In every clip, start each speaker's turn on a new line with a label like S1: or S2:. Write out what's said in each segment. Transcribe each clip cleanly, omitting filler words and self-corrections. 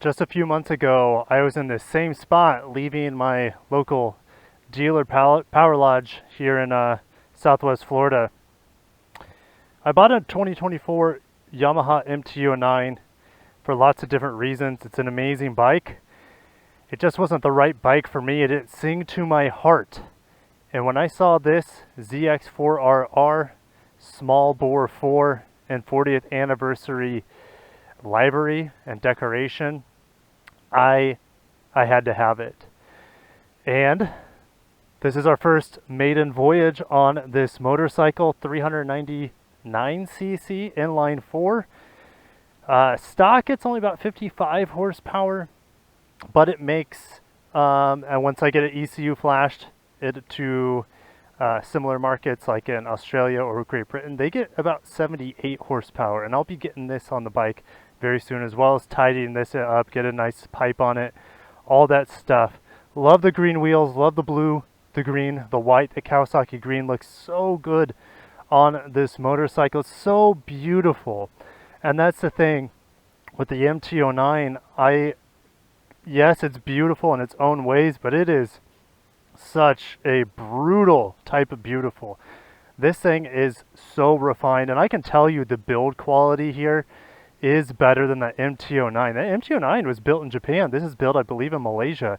S1: Just a few months ago, I was in the same spot leaving my local dealer power lodge here in Southwest Florida. I bought a 2024 Yamaha MT-09 for lots of different reasons. It's an amazing bike. It just wasn't the right bike for me. It didn't sing to my heart. And when I saw this ZX-4RR small bore 4 and 40th anniversary livery and decoration, I had to have it. And this is our first maiden voyage on this motorcycle, 399cc inline 4. Stock, it's only about 55 horsepower, but it makes, and once I get it ECU flashed it to similar markets like in Australia or Great Britain, they get about 78 horsepower, and I'll be getting this on the bike very soon, as well as tidying this up, get a nice pipe on it, all that stuff. Love the green wheels, love the blue, the green, the white. The Kawasaki green looks so good on this motorcycle, so beautiful. And that's the thing with the MT-09. Yes, it's beautiful in its own ways, but it is such a brutal type of beautiful. This thing is so refined, and I can tell you the build quality here is better than the MT-09. The MT-09 was built in Japan. This is built, I believe, in Malaysia.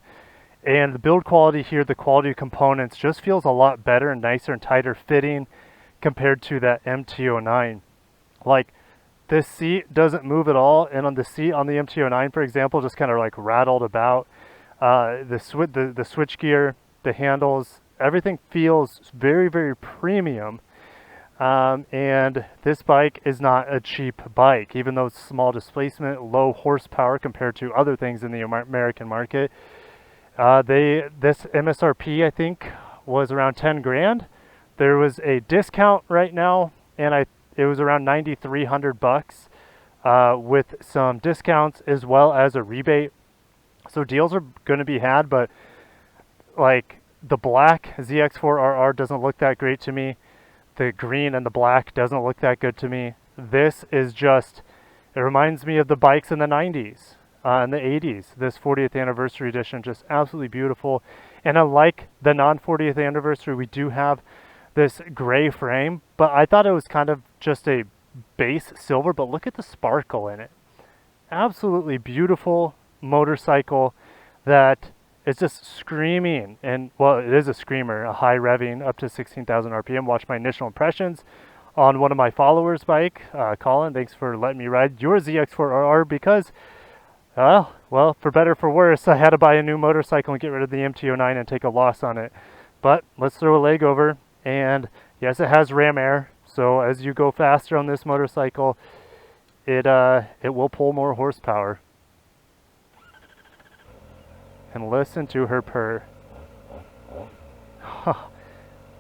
S1: And the build quality here, the quality of components just feels a lot better and nicer and tighter fitting compared to that MT-09. Like, this seat doesn't move at all, and on the seat on the MT-09, for example, just kind of like rattled about. The switch gear, the handles, everything feels very, very premium. And this bike is not a cheap bike, even though it's small displacement, low horsepower compared to other things in the American market. This MSRP, I think, was around 10 grand. There was a discount right now, and it was around 9,300 bucks with some discounts as well as a rebate. So deals are going to be had, but like the black ZX-4RR doesn't look that great to me. The green and the black doesn't look that good to me. This is just, it reminds me of the bikes in the 90s and the 80s. This 40th anniversary edition, just absolutely beautiful. And unlike the non-40th anniversary, we do have this gray frame, but I thought it was kind of just a base silver, but look at the sparkle in it. Absolutely beautiful motorcycle that is just screaming, and well, it is a screamer, a high revving up to 16,000 RPM. Watch my initial impressions on one of my followers' bike. Colin, thanks for letting me ride your ZX-4RR because, well, for better or for worse, I had to buy a new motorcycle and get rid of the MT-09 and take a loss on it. But let's throw a leg over, and yes, it has ram air, so as you go faster on this motorcycle, it will pull more horsepower. And listen to her purr.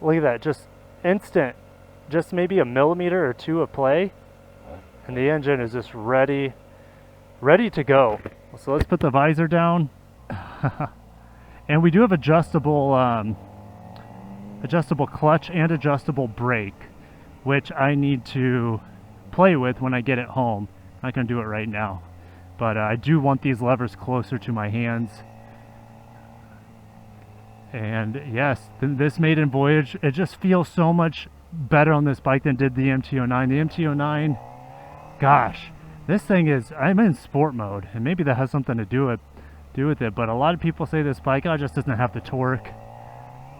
S1: Look at that, just instant, just maybe a millimeter or two of play, and the engine is just ready to go. So let's put the visor down. And we do have adjustable clutch and adjustable brake, which I need to play with when I get it home. I'm not going to do it right now, but I do want these levers closer to my hands. And yes, this maiden voyage, it just feels so much better on this bike than did the MT-09. The MT-09, gosh, this thing is, I'm in sport mode, and maybe that has something to do with it, but a lot of people say this bike, just doesn't have the torque.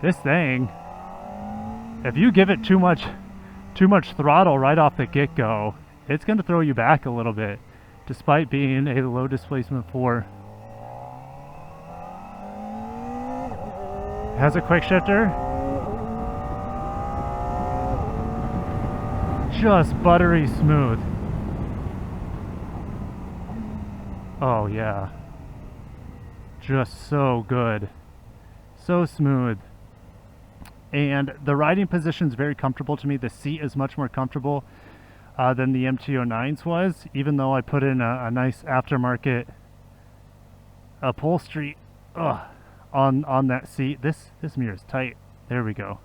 S1: This thing, if you give it too much throttle right off the get-go, it's going to throw you back a little bit, despite being a low displacement 4. Has a quick shifter. Just buttery smooth. Oh yeah. Just so good. So smooth. And the riding position is very comfortable to me. The seat is much more comfortable than the MT-09's was, even though I put in a nice aftermarket upholstery. On that seat. This mirror is tight. There we go.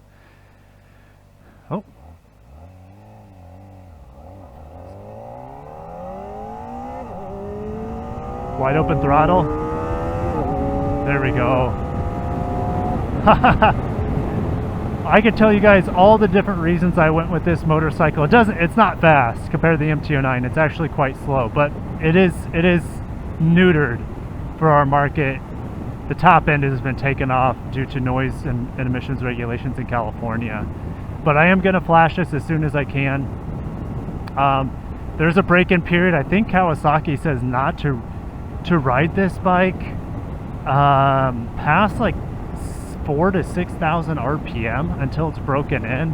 S1: Oh. Wide open throttle. There we go. I could tell you guys all the different reasons I went with this motorcycle. It's not fast compared to the MT-09. It's actually quite slow, but it is neutered for our market. The top end has been taken off due to noise and emissions regulations in California. But I am going to flash this as soon as I can. There's a break-in period. I think Kawasaki says not to ride this bike past like 4,000 to 6,000 RPM until it's broken in.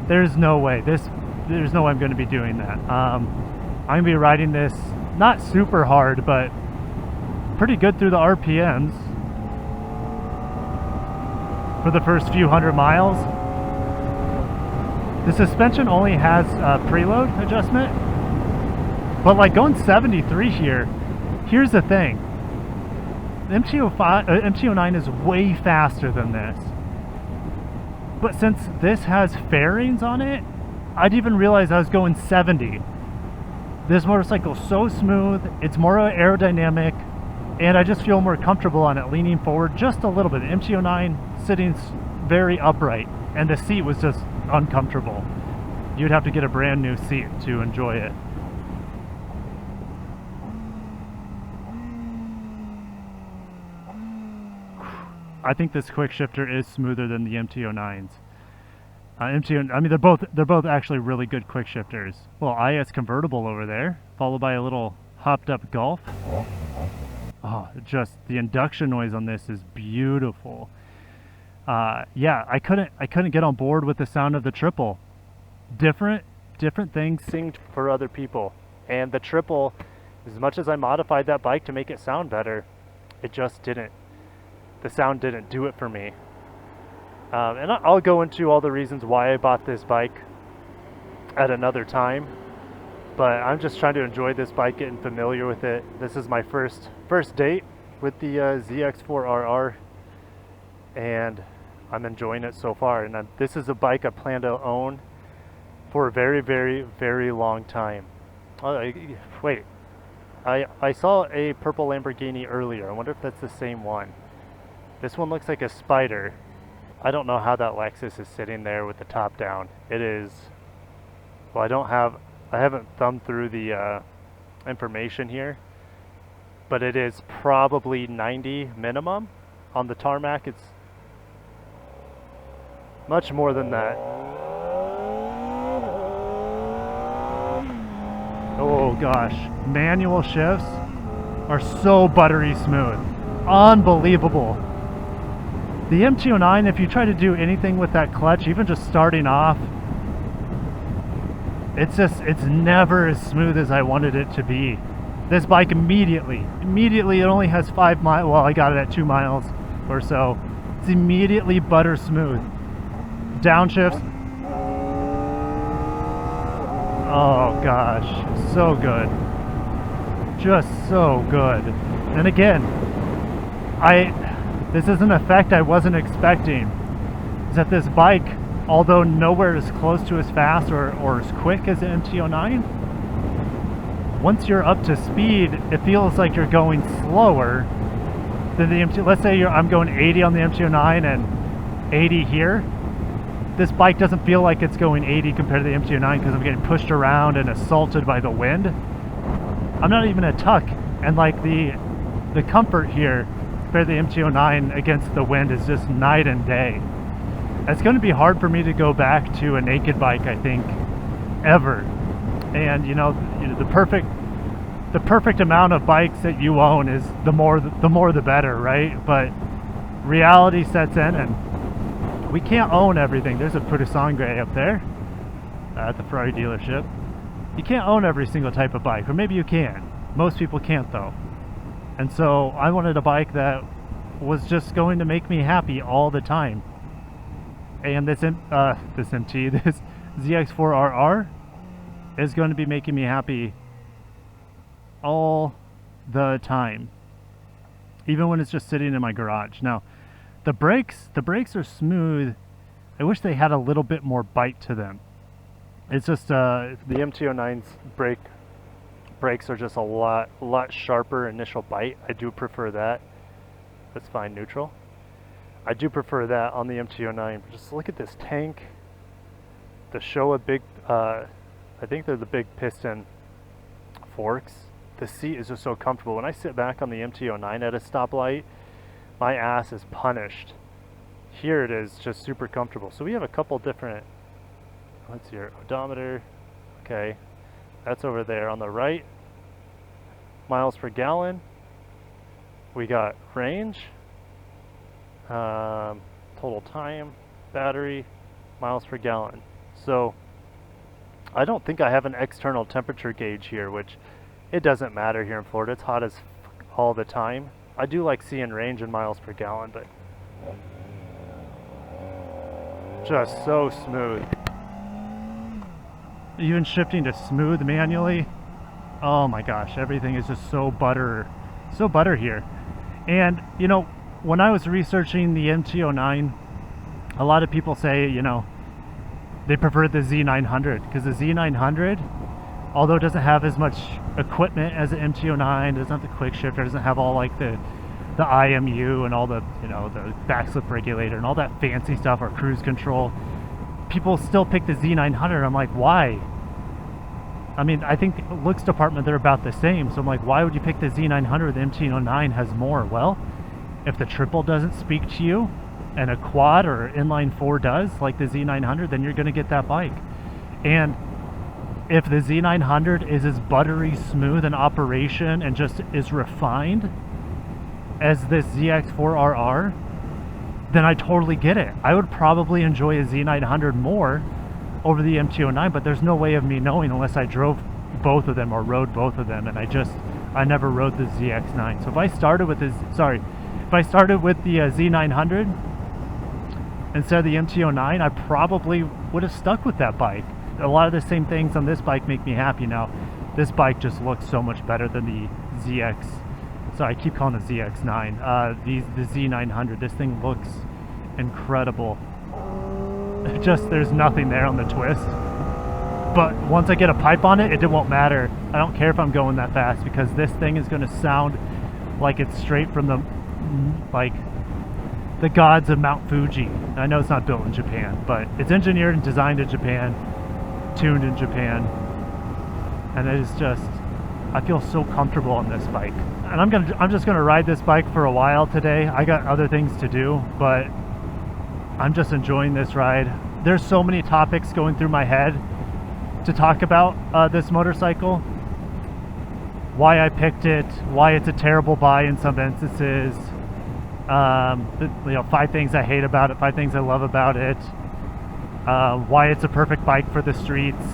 S1: There's no way I'm going to be doing that. I'm going to be riding this not super hard, but pretty good through the RPMs for the first few hundred miles. The suspension only has a preload adjustment, but like going 73 here, here's the thing. The MT-09 is way faster than this. But since this has fairings on it, I didn't even realize I was going 70. This motorcycle is so smooth, it's more aerodynamic, and I just feel more comfortable on it, leaning forward just a little bit. The MT-09 sitting very upright, and the seat was just uncomfortable. You'd have to get a brand new seat to enjoy it. I think this quick shifter is smoother than the MT-09s. I mean, they're both actually really good quick shifters. Little IS convertible over there, followed by a little hopped up Golf. Oh, just the induction noise on this is beautiful. Yeah, I couldn't get on board with the sound of the triple. Different things sing for other people, and the triple, as much as I modified that bike to make it sound better, it just didn't. The sound didn't do it for me. And I'll go into all the reasons why I bought this bike at another time, but I'm just trying to enjoy this bike, getting familiar with it. This is my first date with the ZX-4RR, and I'm enjoying it so far. And this is a bike I plan to own for a very, very, very long time. Wait, I saw a purple Lamborghini earlier. I wonder if that's the same one. This one looks like a Spider. I don't know how that Lexus is sitting there with the top down. It is, well, I haven't thumbed through the information here, but it is probably 90 minimum. On the tarmac, it's much more than that. Oh gosh, manual shifts are so buttery smooth. Unbelievable. The MT-09, if you try to do anything with that clutch, even just starting off, it's never as smooth as I wanted it to be. This bike immediately it only has 5 miles, well, I got it at 2 miles or so. It's immediately butter smooth. Downshifts, oh gosh, so good. Just so good. And again, this is an effect I wasn't expecting, is that this bike, although nowhere as close to as fast or as quick as the MT-09, once you're up to speed, it feels like you're going slower than the MT. Let's say I'm going 80 on the MT-09 and 80 here. This bike doesn't feel like it's going 80 compared to the MT-09 because I'm getting pushed around and assaulted by the wind. I'm not even a tuck, and like the comfort here compared to the MT-09 against the wind is just night and day. It's going to be hard for me to go back to a naked bike, I think, ever. And you know the perfect amount of bikes that you own is the more the better, right? But reality sets in, and we can't own everything. There's a Purisangre up there at the Ferrari dealership. You can't own every single type of bike, or maybe you can. Most people can't though. And so I wanted a bike that was just going to make me happy all the time. And this ZX-4RR is going to be making me happy all the time, even when it's just sitting in my garage. Now, the brakes are smooth. I wish they had a little bit more bite to them. It's just the MT-09's brake brakes are just a lot sharper initial bite. I do prefer that. That's fine, neutral. I do prefer that on the MT-09. Just look at this tank. The Showa big, I think they're the big piston forks. The seat is just so comfortable. When I sit back on the MT-09 at a stoplight, my ass is punished. Here it is just super comfortable. So we have a couple different, let's see here, odometer. Okay, that's over there on the right. Miles per gallon. We got range, total time, battery, miles per gallon. So I don't think I have an external temperature gauge here, which it doesn't matter here in Florida. It's hot as all the time. I do like seeing range and miles per gallon, but just so smooth. Even shifting to smooth manually, oh my gosh, everything is just so butter here. And you know, when I was researching the MT-09, a lot of people say, you know, they prefer the Z900 because the Z900, although it doesn't have as much equipment as the MT-09, doesn't have the quick shifter, doesn't have all like the IMU and all the, you know, the backslip regulator and all that fancy stuff, or cruise control. People still pick the Z900. I'm like, why? I mean, I think looks department, they're about the same. So I'm like, why would you pick the Z900? The MT-09 has more. Well, if the triple doesn't speak to you and a quad or inline 4 does, like the Z900, then you're going to get that bike. And if the Z900 is as buttery smooth in operation and just is refined as this ZX-4RR, then I totally get it. I would probably enjoy a Z900 more over the MT-09, but there's no way of me knowing unless I drove both of them or rode both of them, and I never rode the ZX-9. So if I started with the Z900 instead of the MT-09, I probably would have stuck with that bike. A lot of the same things on this bike make me happy now. This bike just looks so much better than the ZX. Sorry, I keep calling it ZX-9. The Z900. This thing looks incredible. Just there's nothing there on the twist. But once I get a pipe on it, it won't matter. I don't care if I'm going that fast because this thing is going to sound like it's straight from the gods of Mount Fuji. I know it's not built in Japan, but it's engineered and designed in Japan, tuned in Japan, and it is just, I feel so comfortable on this bike. And I'm just gonna ride this bike for a while today. I got other things to do, but I'm just enjoying this ride. There's so many topics going through my head to talk about this motorcycle. Why I picked it, why it's a terrible buy in some instances, you know, 5 things I hate about it, 5 things I love about it, why it's a perfect bike for the streets.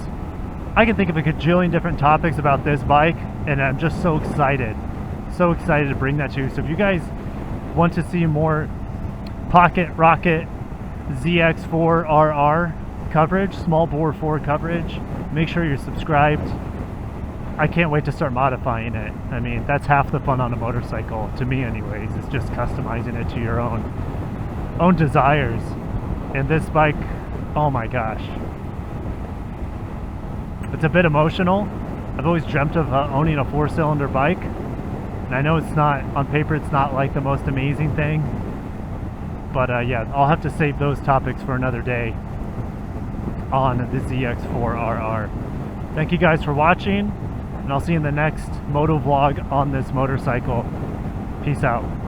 S1: I can think of a gajillion different topics about this bike, and I'm just so excited to bring that to you. So if you guys want to see more Pocket Rocket ZX-4RR coverage, small bore 4 coverage, make sure you're subscribed. I can't wait to start modifying it. I mean, that's half the fun on a motorcycle, to me anyways, is just customizing it to your own desires. And this bike, oh my gosh. It's a bit emotional. I've always dreamt of owning a 4-cylinder bike. And I know it's not, on paper, it's not like the most amazing thing. But yeah, I'll have to save those topics for another day on the ZX-4RR. Thank you guys for watching, and I'll see you in the next moto vlog on this motorcycle. Peace out.